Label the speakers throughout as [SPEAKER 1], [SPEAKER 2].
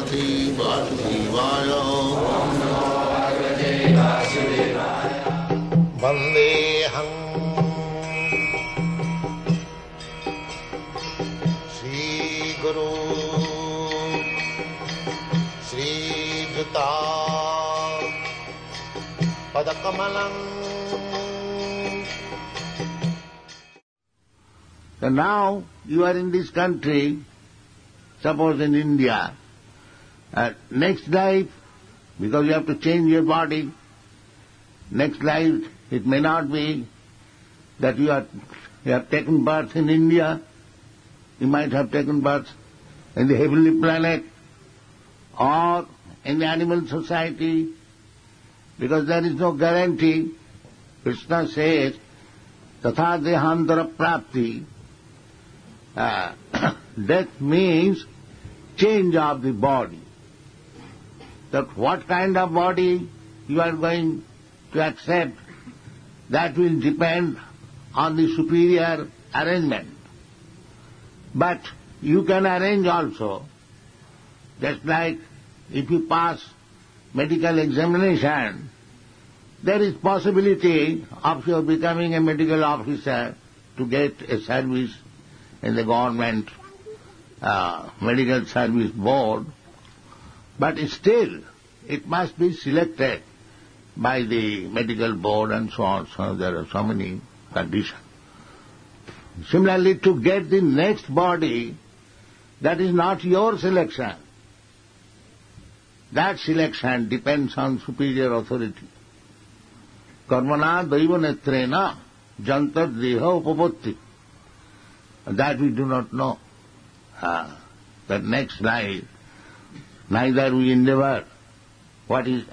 [SPEAKER 1] Bhagavate Vasudevaya. Vandeham Sri Guru Sri Juta Padakamalam. So now you are in this country, suppose in India, next life, because you have to change your body, next life it may not be that you have taken birth in India, you might have taken birth in the heavenly planet or in the animal society, because there is no guarantee. Krishna says, Tatha dehantara prapti. Death means change of the body. That what kind of body you are going to accept, that will depend on the superior arrangement. But you can arrange also, just like if you pass medical examination, there is possibility of your becoming a medical officer to get a service in the government medical service board, but still it must be selected by the medical board and so on. So there are so many conditions. Similarly, to get the next body, that is not your selection. That selection depends on superior authority. Karmana daiva netrena jantar deha upapatti. That we do not know. That next life, neither we endeavor what is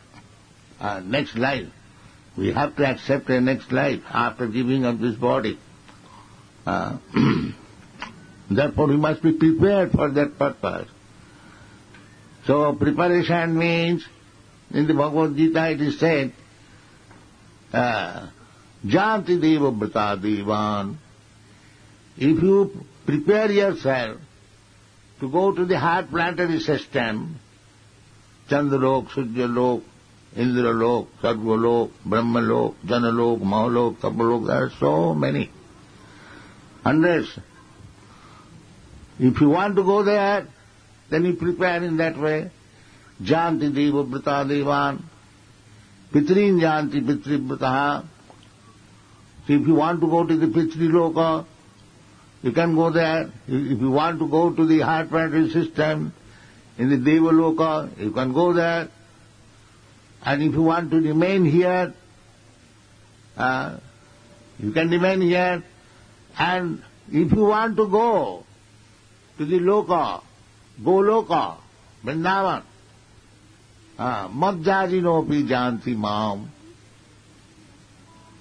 [SPEAKER 1] next life. We have to accept a next life after giving up this body. Therefore we must be prepared for that purpose. So preparation means, in the Bhagavad-gita it is said, Janti deva brata devan. If you prepare yourself to go to the higher planetary system, Chandralok, Suryalok, Indralok, Sarvalok, Brahmalok, Janalok, Mahalok, Tapalok, there are so many, hundreds. If you want to go there, then you prepare in that way. Janti deva brata devan, Pitrin janti pitri brataha. So if you want to go to the Pitri Loka, you can go there. If you want to go to the higher planetary system, in the Deva Loka, you can go there. And if you want to remain here, you can remain here. And if you want to go to the Loka, Goloka, Vrindavan, Madhyajinopi janti mam,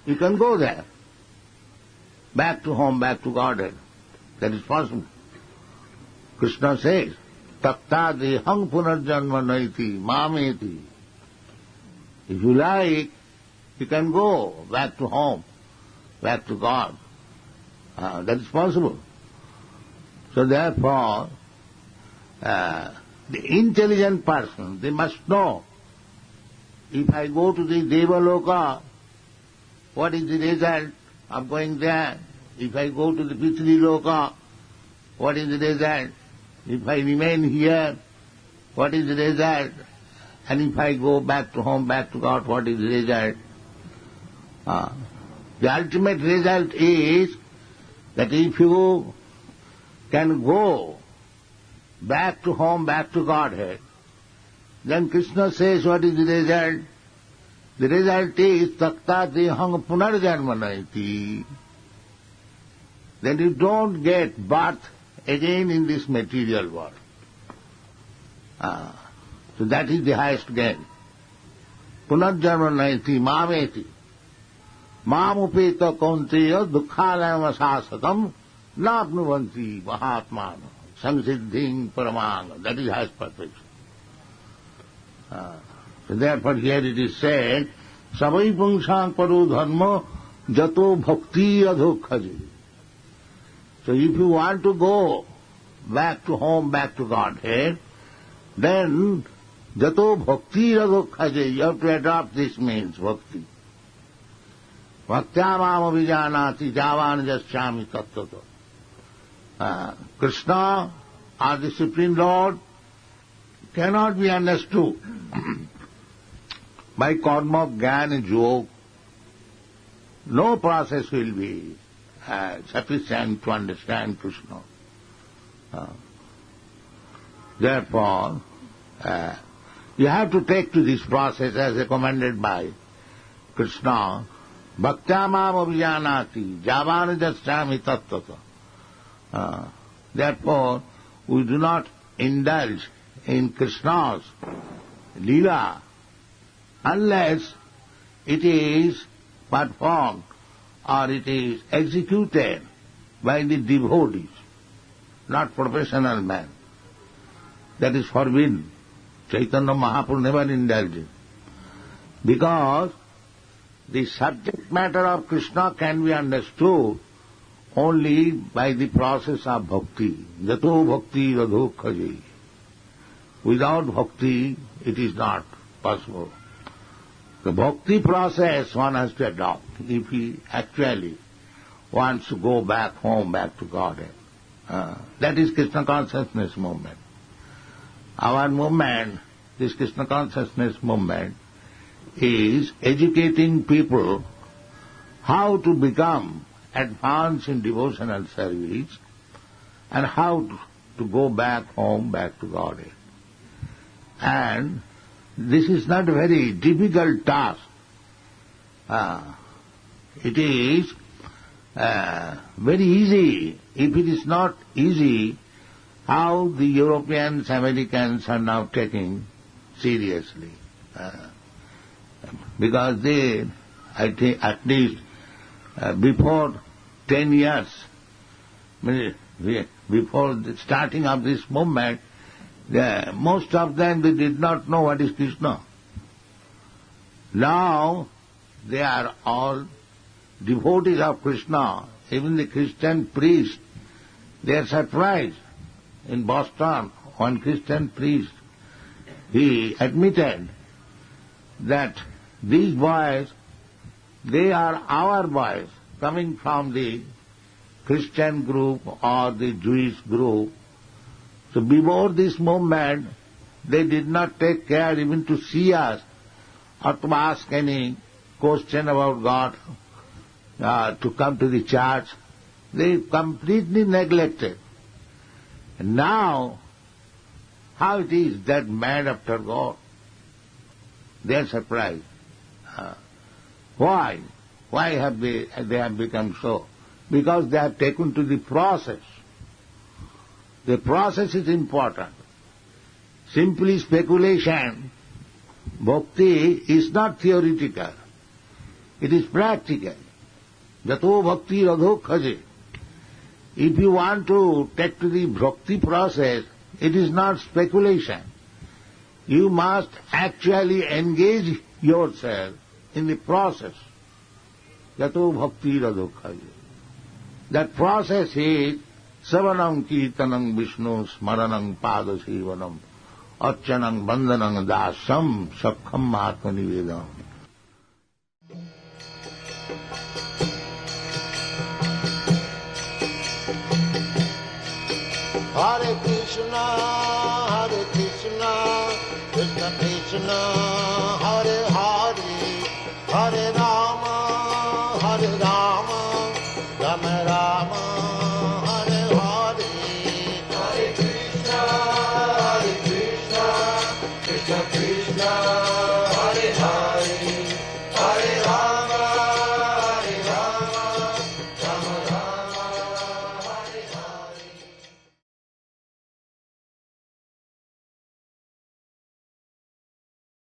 [SPEAKER 1] you can go there. Back to home, back to Godhead. That is possible. Krishna says, Takta dehang punarjanma naiti mameti. If you like, you can go back to home, back to God. That is possible. So therefore, the intelligent person, they must know, if I go to the Devaloka, what is the result of going there? If I go to the Pitri Loka, what is the result? If I remain here, what is the result? And if I go back to home, back to God, what is the result? The ultimate result is that if you can go back to home, back to Godhead, then Krishna says, what is the result? The result is takta dehang punarjanmanaiti. Then you don't get birth again in this material world. So that is the highest gain. Punarjanmanaiti mameti. Mamupeta kaunteya dukkhalayam asasatam napnuvanti mahatmana samsiddhing paramanga. That is highest perfection. So therefore here it is said, Savai pungsang paro dharma jato bhakti adhokhaji. So if you want to go back to home, back to Godhead, then jato bhakti radokhaje, you have to adopt this means, bhakti. Bhaktyamam avijanati javan jasyami tattvato. Krishna, our the Supreme Lord, cannot be understood by karma, jnana and yoga. No process will be sufficient to understand Krishna. Therefore, you have to take to this process as recommended by Krishna. Bhaktyamam avijanati javan jasyami tattvato. Therefore, we do not indulge in Krishna's Leela unless it is performed or it is executed by the devotees, not professional men. That is forbidden. Chaitanya Mahaprabhu never indulged in. Because the subject matter of Krishna can be understood only by the process of bhakti. Jato bhakti radokhaje. Without bhakti, it is not possible. The bhakti process one has to adopt if he actually wants to go back home, back to Godhead. That is Krishna consciousness movement. Our movement, this Krishna consciousness movement, is educating people how to become advanced in devotional service and how to go back home, back to Godhead. And this is not a very difficult task. It is very easy. If it is not easy, how the Europeans, Americans are now taking seriously. Because they, I think, at least before 10 years, before the starting of this movement, most of them, they did not know what is Krishna. Now, they are all devotees of Krishna. Even the Christian priest, they are surprised. In Boston, one Christian priest, he admitted that these boys, they are our boys, coming from the Christian group or the Jewish group. So before this movement, they did not take care even to see us or to ask any question about God, to come to the church. They completely neglected. And now, how it is that mad after God? They are surprised. Why? Why have they have become so? Because they have taken to the process. The process is important. Simply speculation, bhakti is not theoretical. It is practical. Jato bhakti radokhaje. If you want to take to the bhakti process, it is not speculation. You must actually engage yourself in the process. Jato bhakti radokhaje. That process is Savanam Kirtanam Vishnu Smaranam Padasivanam Archanam Bandhanam Dasam Sakham Atmanivedam.
[SPEAKER 2] Hare Krishna, Krishna Krishna, Hare Hare, Hare Rama, Rama Rama, Hare Hare. Hare Krishna, Krishna Krishna.